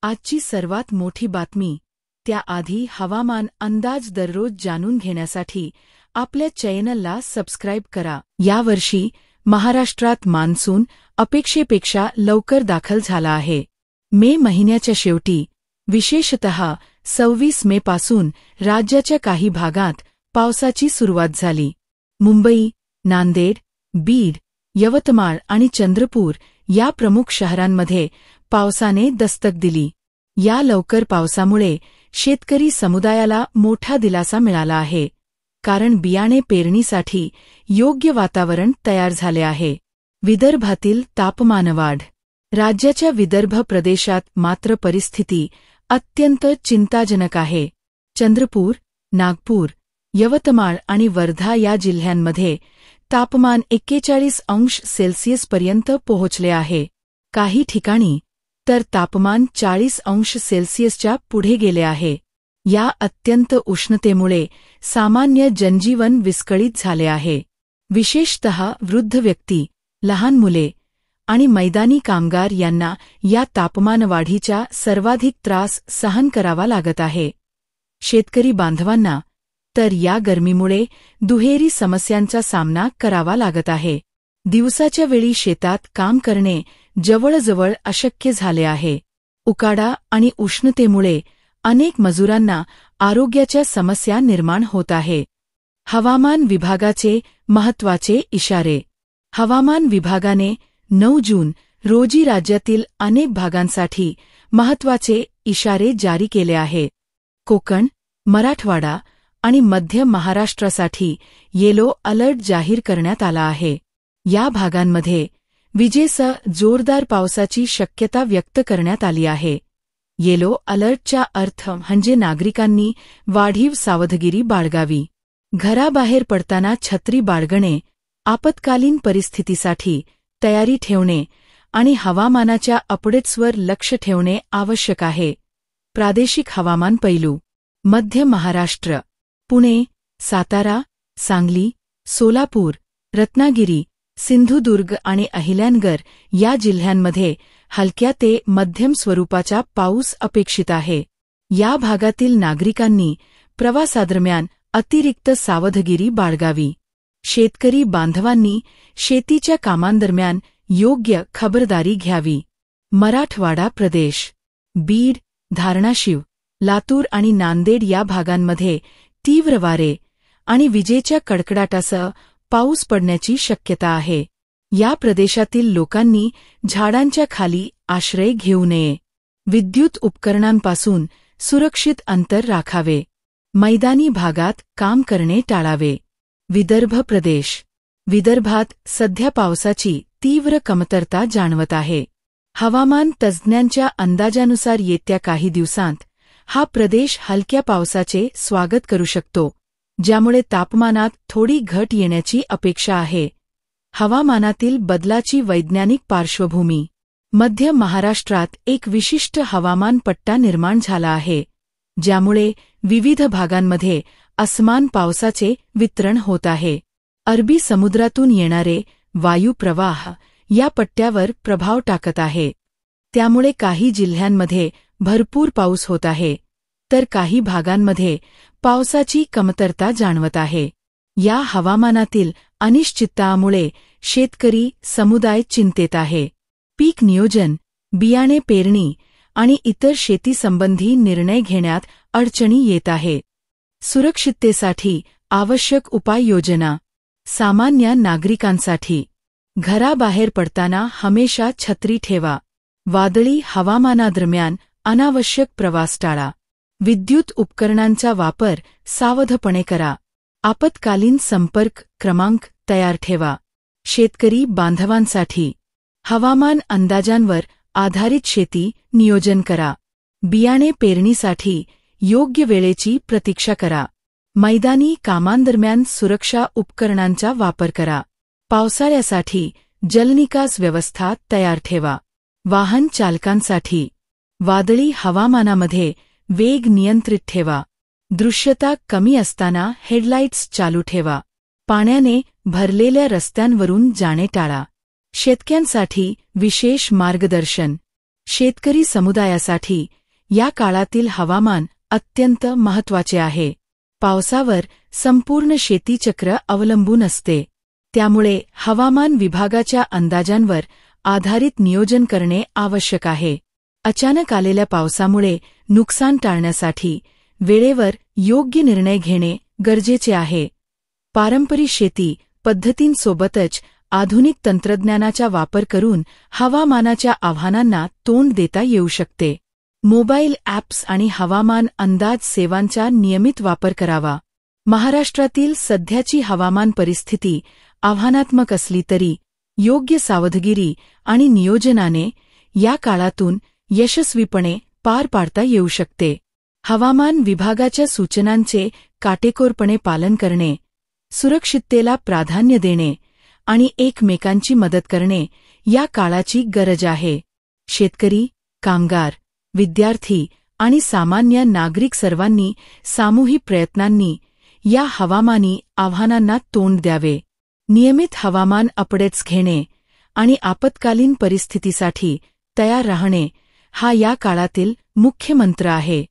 आजची सर्वात मोठी बातमी. त्याआधी हवामान अंदाज दररोज जाणून घेण्यासाठी आपल्या चॅनलला सबस्क्राईब करा. यावर्षी महाराष्ट्रात मान्सून अपेक्षेपेक्षा लवकर दाखल झाला आहे. मे महिन्याच्या शेवटी, विशेषतः 26 मेपासून राज्याच्या काही भागात पावसाची सुरुवात झाली. मुंबई, नांदेड, बीड, यवतमाळ आणि चंद्रपूर या प्रमुख शहरांमध्ये पावसाने दस्तक दिली. या लवकर पावसामुळे शेतकरी समुदायाला मोठा दिलासा मिळाला आहे, कारण बियाणे पेरणीसाठी योग्य वातावरण तयार झाले आहे. विदर्भातील तापमानवाढ. राज्याच्या विदर्भ प्रदेशात मात्र परिस्थिती अत्यंत चिंताजनक आहे. चंद्रपूर, नागपूर, यवतमाळ आणि वर्धा या जिल्ह्यांमध्ये तापमान 41°C पोहोचले आहे. काही ठिकाणी तर तापमान 40°C पुढे गेले आहे. या अत्यंत उष्णतेमुळे सामान्य जनजीवन विस्कळीत झाले आहे. विशेषतः वृद्ध व्यक्ती, लहान मुले आणि मैदानी कामगार यांना या तापमानवाढीचा सर्वाधिक त्रास सहन करावा लागत आहे. शेतकरी बांधवांना तर या गरमीमुळे दुहेरी समस्यांचा सामना करावा लागत आहे. दिवसाच्या वेळी शेतात काम करणे जवळजवळ अशक्य झाले आहे. उकाडा आणि उष्णतेमुळे अनेक मजुरांना आरोग्याच्या समस्या निर्माण होत आहे. हवामान विभागाचे महत्त्वाचे इशारे. हवामान विभागाने 9 जून रोजी राज्यातील अनेक भागांसाठी महत्त्वाचे इशारे जारी केले आहे. कोकण, मराठवाडा आणि मध्य महाराष्ट्रासाठी येलो अलर्ट जाहीर करण्यात आला आहे. या भागांमध्ये विजेसह जोरदार पावसाची शक्यता व्यक्त करण्यात आली आहे. येलो अलर्टचा अर्थ म्हणजे नागरिकांनी वाढीव सावधगिरी बाळगावी. घराबाहेर पडताना छत्री बाळगणे, आपत्कालीन परिस्थितीसाठी तयारी ठेवणे आणि हवामानाच्या अपडेट्सवर लक्ष ठेवणे आवश्यक आहे. प्रादेशिक हवामान पैलू. मध्य महाराष्ट्र. पुणे, सातारा, सांगली, सोलापूर, रत्नागिरी, सिंधुदुर्ग आणि अहिल्यानगर या जिल्ह्यांमध्ये हलक्या ते मध्यम स्वरूपाचा पाऊस अपेक्षित आहे. या भागातील नागरिकांनी प्रवासादरम्यान अतिरिक्त सावधगिरी बाळगावी. शेतकरी बांधवांनी शेतीच्या कामांदरम्यान योग्य खबरदारी घ्यावी. मराठवाडा प्रदेश. बीड, धाराशिव, लातूर आणि नांदेड या भागांमध्ये तीव्र वारे आणि विजेच्या कडकडाटासह पाऊस पडण्याची शक्यता आहे. या प्रदेशातील लोकांनी झाडांच्या खाली आश्रय घेऊ नये. विद्युत उपकरणांपासून सुरक्षित अंतर राखावे. मैदानी भागात काम करणे टाळावे. विदर्भ प्रदेश. विदर्भात सध्या पावसाची तीव्र कमतरता जाणवत आहे. हवामान तज्ज्ञांच्या अंदाजानुसार येत्या काही दिवसांत हा प्रदेश हलक्या पावसाचे स्वागत करू शकतो, ज्यामुळे तापमानात थोडी घट येण्याची अपेक्षा आहे. हवामानातील बदलाची वैज्ञानिक पार्श्वभूमी. मध्य महाराष्ट्रात एक विशिष्ट हवामान पट्टा निर्माण झाला आहे, ज्यामुळे विविध भागांमध्ये असमान पावसाचे वितरण होत आहे. अरबी समुद्रातून येणारे वायुप्रवाह या पट्ट्यावर प्रभाव टाकत आहे. त्यामुळे काही जिल्ह्यांमध्ये भरपूर पाऊस होत आहे, तर काही भागांमध्ये पावसाची कमतरता जाणवत आहे. या हवामानातील अनिश्चिततामुळे शेतकरी समुदाय चिंतेत आहे. पीक नियोजन, बियाणे पेरणी आणि इतर शेतीसंबंधी निर्णय घेण्यात अडचणी येत आहे. सुरक्षिततेसाठी आवश्यक उपाययोजना. सामान्य नागरिकांसाठी घराबाहेर पडताना हमेशा छत्री ठेवा. वादळी हवामानादरम्यान अनावश्यक प्रवास टाळा. विद्युत उपकरणांचा वापर सावधपणे करा. आपत्कालीन संपर्क क्रमांक तयार ठेवा. शेतकरी बांधवांसाठी हवामान अंदाजांवर आधारित शेती नियोजन करा. बियाणे पेरणीसाठी योग्य वेळेची प्रतीक्षा करा. मैदानी कामांदरम्यान सुरक्षा उपकरणांचा वापर करा. पावसाळ्यासाठी जलनिकास व्यवस्था तयार ठेवा. वाहन चालकांसाठी वादळी हवामानामध्ये वेग नियंत्रित ठेवा. दृश्यता कमी असताना हेडलाईट्स चालू ठेवा. पाण्याने भरलेल्या रस्त्यांवरून जाणे टाळा. शेतकऱ्यांसाठी विशेष मार्गदर्शन. शेतकरी समुदायासाठी या काळातील हवामान अत्यंत महत्त्वाचे आहे. पावसावर संपूर्ण शेतीचक्र अवलंबून असते. त्यामुळे हवामान विभागाच्या अंदाजांवर आधारित नियोजन करणे आवश्यक आहे. अचानक आलेल्या पावसामुळे नुकसान टाळण्यासाठी वेळेवर योग्य निर्णय घेणे गरजेचे आहे. पारंपरिक शेती पद्धतींसोबतच आधुनिक तंत्रज्ञानाचा वापर करून हवामानाच्या आव्हानांना तोंड देता येऊ शकते. मोबाईल ॲप्स आणि हवामान अंदाज सेवांचा नियमित वापर करावा. महाराष्ट्रातील सध्याची हवामान परिस्थिती आव्हानात्मक असली तरी योग्य सावधगिरी आणि नियोजनाने या काळातून यशस्वीपणे पार पाडता येऊ शकते. हवामान विभागाच्या सूचनांचे काटेकोरपणे पालन करणे, सुरक्षिततेला प्राधान्य देणे आणि एकमेकांची मदत करणे या काळाची गरज आहे. शेतकरी, कामगार, विद्यार्थी आणि सामान्य नागरिक सर्वांनी सामूहिक प्रयत्नांनी या हवामानी आव्हानांना तोंड द्यावे. नियमित हवामान अपडेट्स घेणे आणि आपत्कालीन परिस्थितीसाठी तयार राहणे हा या काळातील मुख्य मंत्र आहे.